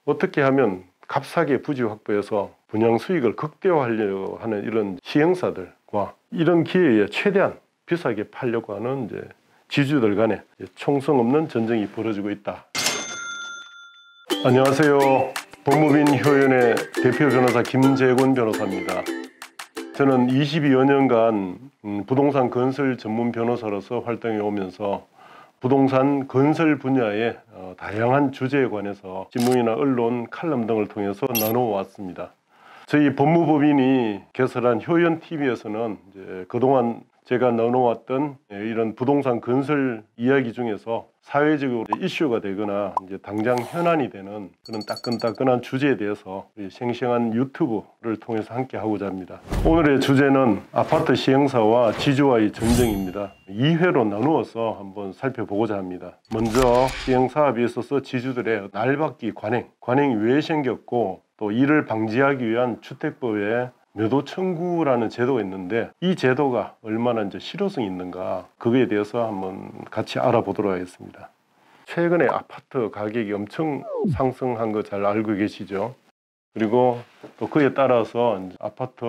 어떻게 하면 값싸게 부지 확보해서 분양 수익을 극대화하려고 하는 이런 시행사들과 이런 기회에 최대한 비싸게 팔려고 하는 지주들 간에 총성 없는 전쟁이 벌어지고 있다. 안녕하세요. 법무빈 효연의 대표 변호사 김재곤 변호사입니다. 저는 22여 년간 부동산 건설 전문 변호사로서 활동해 오면서 부동산 건설 분야의 다양한 주제에 관해서 신문이나 언론, 칼럼 등을 통해서 나눠왔습니다. 저희 법무법인이 개설한 효연TV에서는 그동안 제가 나눠왔던 이런 부동산 건설 이야기 중에서 사회적으로 이슈가 되거나 당장 현안이 되는 그런 따끈따끈한 주제에 대해서 생생한 유튜브를 통해서 함께 하고자 합니다. 오늘의 주제는 아파트 시행사와 지주와의 전쟁입니다. 2회로 나누어서 한번 살펴보고자 합니다. 먼저 시행사업에 있어서 지주들의 날받기 관행이 왜 생겼고 또 이를 방지하기 위한 주택법에 매도 청구라는 제도가 있는데 이 제도가 얼마나 실효성이 있는가 그거에 대해서 한번 같이 알아보도록 하겠습니다. 최근에 아파트 가격이 엄청 상승한 거 잘 알고 계시죠? 그리고 또 그에 따라서 아파트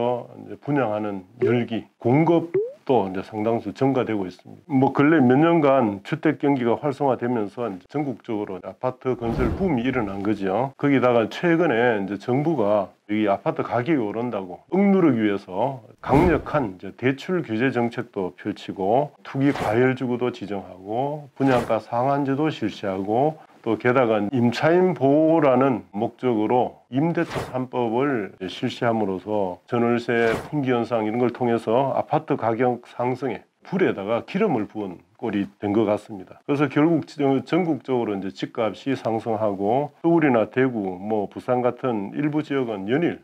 분양하는 열기, 공급도 상당수 증가되고 있습니다. 근래 몇 년간 주택 경기가 활성화되면서 전국적으로 아파트 건설 붐이 일어난 거죠. 거기다가 최근에 정부가 이 아파트 가격이 오른다고 억누르기 위해서 강력한 대출 규제 정책도 펼치고 투기 과열지구도 지정하고 분양가 상한제도 실시하고 또 게다가 임차인 보호라는 목적으로 임대차 3법을 실시함으로써 전월세 풍기 현상 이런 걸 통해서 아파트 가격 상승에 불에다가 기름을 부은 꼴이 된 것 같습니다. 그래서 결국 전국적으로 집값이 상승하고 서울이나 대구, 부산 같은 일부 지역은 연일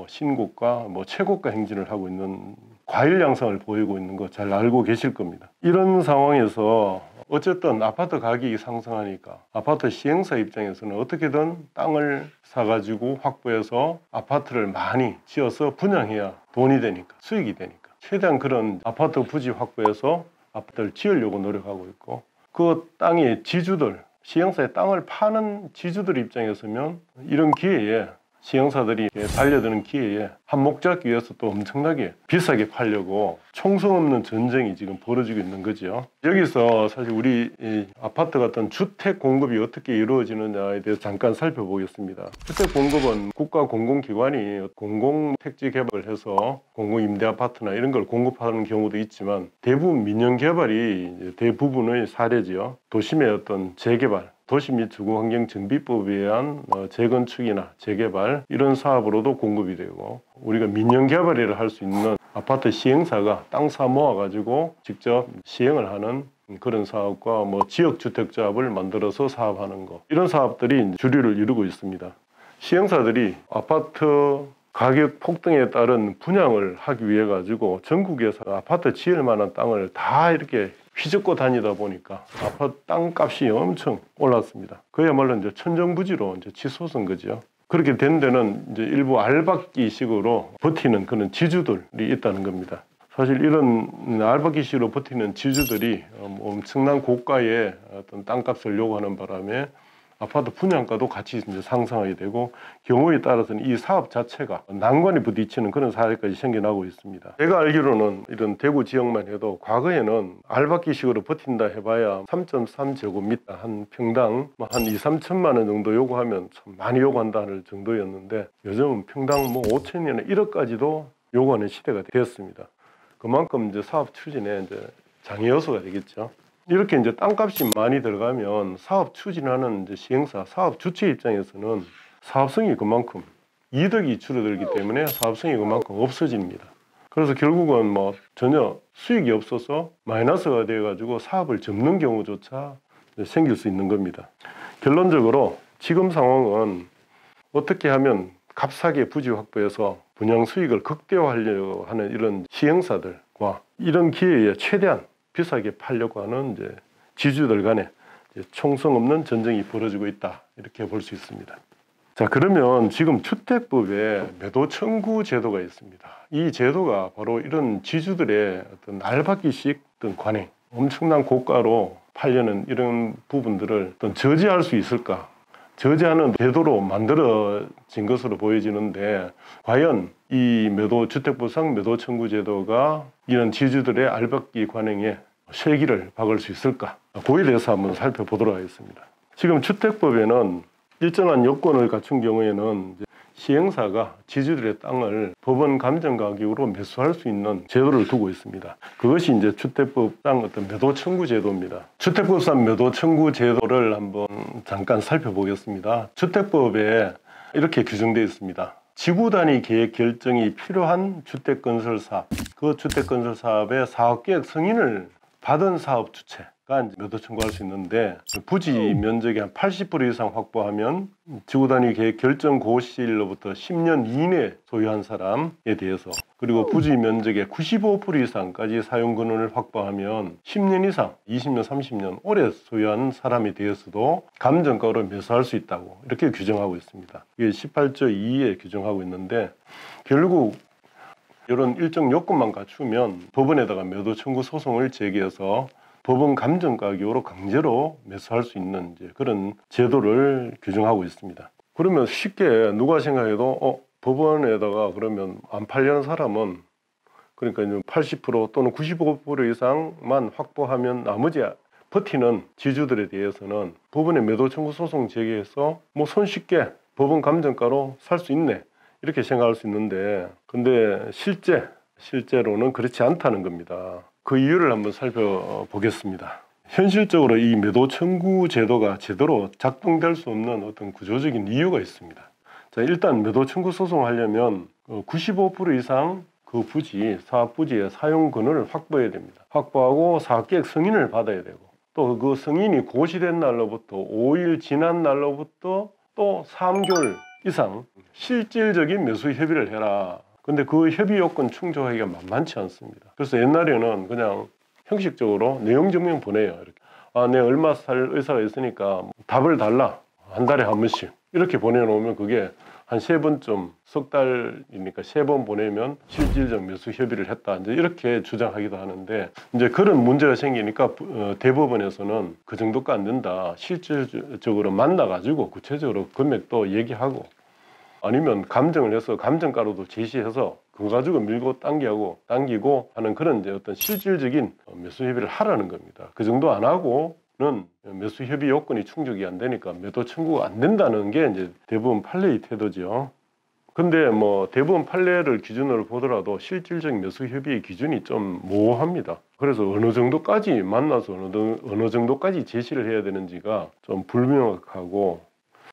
신고가, 최고가 행진을 하고 있는 과일 양상을 보이고 있는 거 잘 알고 계실 겁니다. 이런 상황에서 어쨌든 아파트 가격이 상승하니까 아파트 시행사 입장에서는 어떻게든 땅을 사가지고 확보해서 아파트를 많이 지어서 분양해야 돈이 되니까, 수익이 되니까 최대한 그런 아파트 부지 확보해서 아파트를 지으려고 노력하고 있고, 그 땅의 지주들, 시행사의 땅을 파는 지주들 입장에서는 이런 기회에 시행사들이 달려드는 기회에 한몫 잡기 위해서 또 엄청나게 비싸게 팔려고 총성 없는 전쟁이 지금 벌어지고 있는 거죠. 여기서 사실 우리 아파트 같은 주택 공급이 어떻게 이루어지느냐에 대해서 잠깐 살펴보겠습니다. 주택 공급은 국가 공공기관이 공공택지 개발을 해서 공공임대아파트나 이런 걸 공급하는 경우도 있지만 대부분 민영개발이 대부분의 사례지요. 도심의 어떤 재개발, 도시 및 주거환경정비법에 의한 재건축이나 재개발 이런 사업으로도 공급이 되고, 우리가 민영개발을 할 수 있는 아파트 시행사가 땅 사 모아가지고 직접 시행을 하는 그런 사업과 지역주택조합을 만들어서 사업하는 거, 이런 사업들이 주류를 이루고 있습니다. 시행사들이 아파트 가격 폭등에 따른 분양을 하기 위해 가지고 전국에서 아파트 지을 만한 땅을 다 이렇게 휘젓고 다니다 보니까 아파트 땅값이 엄청 올랐습니다. 그야말로 천정부지로 치솟은 거죠. 그렇게 된 데는 일부 알박기식으로 버티는 그런 지주들이 있다는 겁니다. 사실 이런 알박기식으로 버티는 지주들이 엄청난 고가의 어떤 땅값을 요구하는 바람에 아파트 분양가도 같이 상승하게 되고, 경우에 따라서는 이 사업 자체가 난관에 부딪히는 그런 사례까지 생겨나고 있습니다. 제가 알기로는 이런 대구 지역만 해도 과거에는 알박기식으로 버틴다 해봐야 3.3제곱미터 한 평당 한 2, 3천만 원 정도 요구하면 참 많이 요구한다는 정도였는데, 요즘은 평당 5천이나 1억까지도 요구하는 시대가 되었습니다. 그만큼 사업 추진에 장애 요소가 되겠죠. 이렇게 땅값이 많이 들어가면 사업 추진하는 시행사, 사업 주체 입장에서는 사업성이 그만큼 이득이 줄어들기 때문에 사업성이 그만큼 없어집니다. 그래서 결국은 전혀 수익이 없어서 마이너스가 되어가지고 사업을 접는 경우조차 생길 수 있는 겁니다. 결론적으로 지금 상황은 어떻게 하면 값싸게 부지 확보해서 분양 수익을 극대화하려고 하는 이런 시행사들과 이런 기회에 최대한 비싸게 팔려고 하는 지주들 간에 총성 없는 전쟁이 벌어지고 있다, 이렇게 볼 수 있습니다. 자, 그러면 지금 주택법에 매도 청구 제도가 있습니다. 이 제도가 바로 이런 지주들의 어떤 날받기식 어떤 관행, 엄청난 고가로 팔려는 이런 부분들을 어떤 저지할 수 있을까, 저지하는 제도로 만들어진 것으로 보여지는데 과연 이 주택법상 매도 청구 제도가 이런 지주들의 알박기 관행에 쇠기를 박을 수 있을까? 그에 대해서 한번 살펴보도록 하겠습니다. 지금 주택법에는 일정한 요건을 갖춘 경우에는 시행사가 지주들의 땅을 법원 감정 가격으로 매수할 수 있는 제도를 두고 있습니다. 그것이 이제 주택법상 어떤 매도 청구 제도입니다. 주택법상 매도 청구 제도를 한번 잠깐 살펴보겠습니다. 주택법에 이렇게 규정되어 있습니다. 지구 단위 계획 결정이 필요한 주택 건설 사업, 그 주택 건설 사업의 사업 계획 승인을 받은 사업 주체가 이제 매도 청구할 수 있는데, 부지 면적의 한 80% 이상 확보하면 지구 단위 계획 결정 고시일로부터 10년 이내 소유한 사람에 대해서, 그리고 부지 면적의 95% 이상까지 사용 근원을 확보하면 10년 이상, 20년, 30년 오래 소유한 사람에 대해서도 감정가로 매수할 수 있다고 이렇게 규정하고 있습니다. 이게 18조 2에 규정하고 있는데, 결국 이런 일정 요건만 갖추면 법원에다가 매도 청구 소송을 제기해서 법원 감정 가격으로 강제로 매수할 수 있는 그런 제도를 규정하고 있습니다. 그러면 쉽게 누가 생각해도 법원에다가 그러면 안 팔려는 사람은, 그러니까 80% 또는 95% 이상만 확보하면 나머지 버티는 지주들에 대해서는 법원에 매도 청구 소송 제기해서 뭐 손쉽게 법원 감정가로 살 수 있네, 이렇게 생각할 수 있는데, 근데 실제로는 그렇지 않다는 겁니다. 그 이유를 한번 살펴보겠습니다. 현실적으로 이 매도 청구 제도가 제대로 작동될 수 없는 어떤 구조적인 이유가 있습니다. 자, 일단 매도 청구 소송하려면 95% 이상 그 사업 부지의 사용 권한을 확보해야 됩니다. 확보하고 사업계획 승인을 받아야 되고, 또 그 승인이 고시된 날로부터 5일 지난 날로부터 또 3개월 이상 실질적인 매수 협의를 해라. 근데 그 협의 요건 충족하기가 만만치 않습니다. 그래서 옛날에는 그냥 형식적으로 내용 증명 보내요. 이렇게 내 얼마 살 의사가 있으니까 답을 달라, 한 달에 한 번씩 이렇게 보내놓으면 그게 한 3번쯤, 석 달이니까 3번 보내면 실질적 매수 협의를 했다, 이제 이렇게 주장하기도 하는데, 이제 그런 문제가 생기니까 대법원에서는 그 정도가 안 된다, 실질적으로 만나가지고 구체적으로 금액도 얘기하고, 아니면 감정을 해서 감정가로도 제시해서 그거 가지고 밀고 당기고 하는 그런 어떤 실질적인 매수 협의를 하라는 겁니다. 그 정도 안 하고는 매수 협의 요건이 충족이 안 되니까 매도 청구가 안 된다는 게 이제 대부분 판례의 태도죠. 근데 뭐 대부분 판례를 기준으로 보더라도 실질적 매수 협의의 기준이 좀 모호합니다. 그래서 어느 정도까지 만나서 어느 정도까지 제시를 해야 되는지가 좀 불명확하고,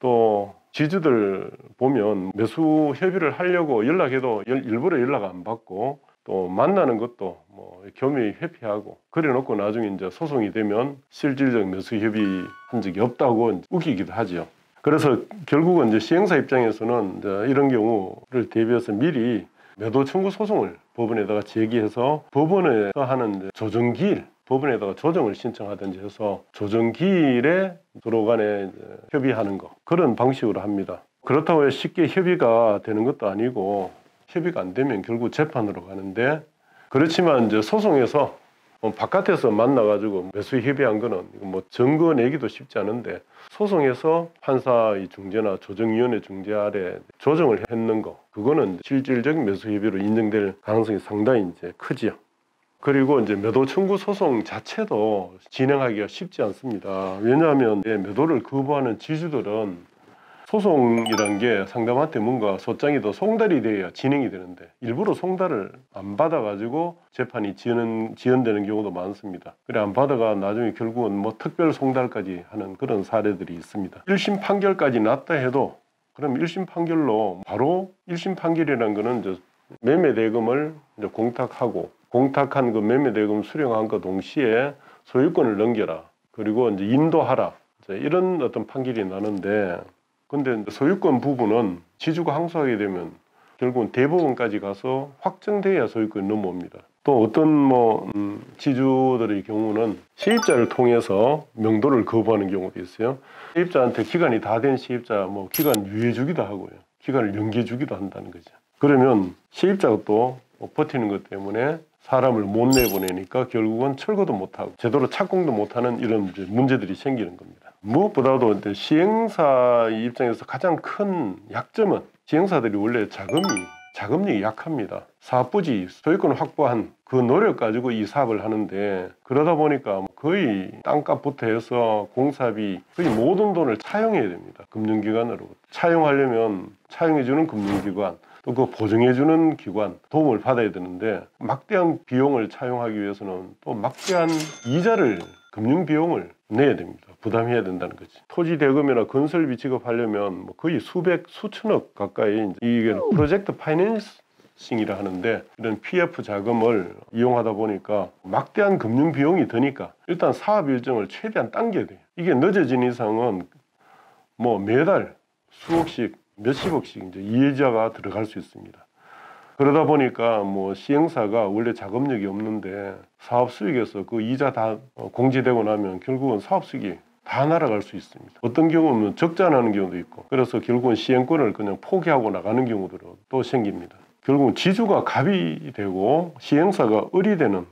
또 지주들 보면 매수 협의를 하려고 연락해도 일부러 연락 안 받고, 또 만나는 것도 뭐 교묘히 회피하고 그래 놓고 나중에 이제 소송이 되면 실질적 매수 협의한 적이 없다고 우기기도 하죠. 그래서 결국은 이제 시행사 입장에서는 이제 이런 경우를 대비해서 미리 매도 청구 소송을 법원에다가 제기해서 법원에서 하는 조정기일, 법원에다가 조정을 신청하든지 해서 조정기일에 서로 간에 협의하는 거, 그런 방식으로 합니다. 그렇다고 쉽게 협의가 되는 것도 아니고, 협의가 안 되면 결국 재판으로 가는데, 그렇지만 이제 소송에서 바깥에서 만나가지고 매수 협의한 거는 뭐 증거 내기도 쉽지 않은데, 소송에서 판사의 중재나 조정위원회 중재 아래 조정을 했는 거, 그거는 실질적 매수 협의로 인정될 가능성이 상당히 이제 크지요. 그리고 이제 매도 청구 소송 자체도 진행하기가 쉽지 않습니다. 왜냐하면 매도를 거부하는 지주들은 소송이란 게 상대방한테 뭔가 소장이 더 송달이 돼야 진행이 되는데, 일부러 송달을 안 받아가지고 재판이 지연되는 경우도 많습니다. 그래 안 받아가 나중에 결국은 뭐 특별 송달까지 하는 그런 사례들이 있습니다. 1심 판결까지 났다 해도, 그럼 1심 판결로 바로 1심 판결이라는 거는 이제 매매 대금을 이제 공탁한 그 매매 대금 수령한 것 동시에 소유권을 넘겨라, 그리고 이제 인도하라, 이런 어떤 판결이 나는데, 근데 소유권 부분은 지주가 항소하게 되면 결국은 대법원까지 가서 확정돼야 소유권이 넘어옵니다. 또 어떤 지주들의 경우는 세입자를 통해서 명도를 거부하는 경우도 있어요. 세입자한테 기간이 다 된 세입자 기간 유예 주기도 하고요, 기간을 연기해 주기도 한다는 거죠. 그러면 세입자가 또 버티는 것 때문에 사람을 못 내보내니까 결국은 철거도 못하고 제대로 착공도 못하는 이런 문제들이 생기는 겁니다. 무엇보다도 시행사 입장에서 가장 큰 약점은 시행사들이 원래 자금력이 약합니다. 사업부지 소유권을 확보한 그 노력 가지고 이 사업을 하는데, 그러다 보니까 거의 땅값부터 해서 공사비 거의 모든 돈을 차용해야 됩니다. 금융기관으로 차용하려면 차용해주는 금융기관, 또 그 보증해주는 기관 도움을 받아야 되는데, 막대한 비용을 차용하기 위해서는 또 막대한 이자를, 금융 비용을 내야 됩니다. 부담해야 된다는 거지. 토지 대금이나 건설비 지급하려면 거의 수천억 가까이, 이게 프로젝트 파이낸싱이라 하는데, 이런 PF 자금을 이용하다 보니까 막대한 금융 비용이 드니까 일단 사업 일정을 최대한 당겨야 돼요. 이게 늦어진 이상은 매달 수억씩, 몇십억씩 이제 이자가 들어갈 수 있습니다. 그러다 보니까 시행사가 원래 자금력이 없는데 사업 수익에서 그 이자 다 공제되고 나면 결국은 사업 수익이 다 날아갈 수 있습니다. 어떤 경우는 적자 나는 경우도 있고, 그래서 결국은 시행권을 그냥 포기하고 나가는 경우도 또 생깁니다. 결국은 지주가 갑이 되고 시행사가 을이 되는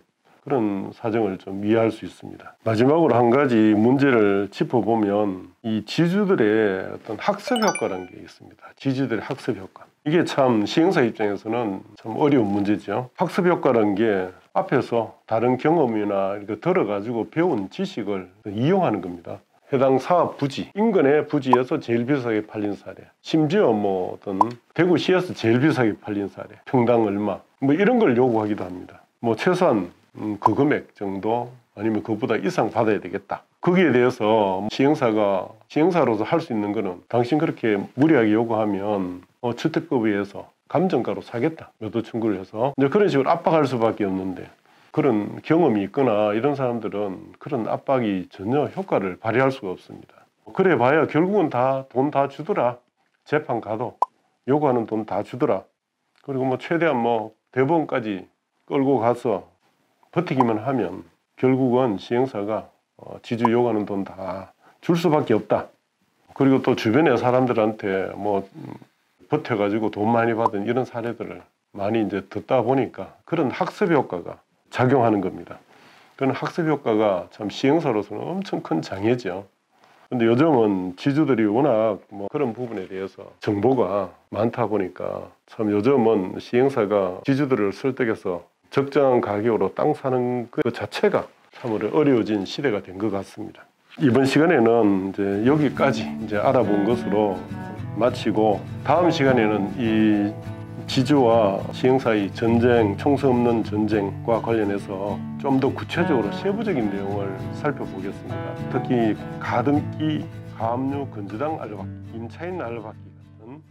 그런 사정을 좀 이해할 수 있습니다. 마지막으로 한 가지 문제를 짚어보면, 이 지주들의 어떤 학습 효과라는 게 있습니다. 지주들의 학습 효과. 이게 참 시행사 입장에서는 참 어려운 문제죠. 학습 효과라는 게 앞에서 다른 경험이나 이렇게 들어가지고 배운 지식을 이용하는 겁니다. 해당 사업 부지, 인근의 부지에서 제일 비싸게 팔린 사례, 심지어 어떤 대구시에서 제일 비싸게 팔린 사례, 평당 얼마, 이런 걸 요구하기도 합니다. 최소한 그 금액 정도, 아니면 그보다 이상 받아야 되겠다. 거기에 대해서 시행사로서 할 수 있는 거는, 당신 그렇게 무리하게 요구하면 주택법위에서 감정가로 사겠다, 매도 청구를 해서 이제 그런 식으로 압박할 수밖에 없는데, 그런 경험이 있거나 이런 사람들은 그런 압박이 전혀 효과를 발휘할 수가 없습니다. 그래 봐야 결국은 돈 다 주더라. 재판 가도 요구하는 돈 다 주더라. 그리고 최대한 대법원까지 끌고 가서 버티기만 하면 결국은 시행사가 지주 요구하는 돈 다 줄 수밖에 없다. 그리고 또 주변의 사람들한테 버텨가지고 돈 많이 받은 이런 사례들을 많이 이제 듣다 보니까 그런 학습 효과가 작용하는 겁니다. 그런 학습 효과가 참 시행사로서는 엄청 큰 장애죠. 근데 요즘은 지주들이 워낙 그런 부분에 대해서 정보가 많다 보니까 참 요즘은 시행사가 지주들을 설득해서 적정한 가격으로 땅 사는 그 자체가 참으로 어려워진 시대가 된 것 같습니다. 이번 시간에는 이제 여기까지 이제 알아본 것으로 마치고, 다음 시간에는 이 지주와 시행사의 전쟁, 총수 없는 전쟁과 관련해서 좀 더 구체적으로 세부적인 내용을 살펴보겠습니다. 특히 가등기, 가압류, 건조당 알박기, 임차인 알박기 같은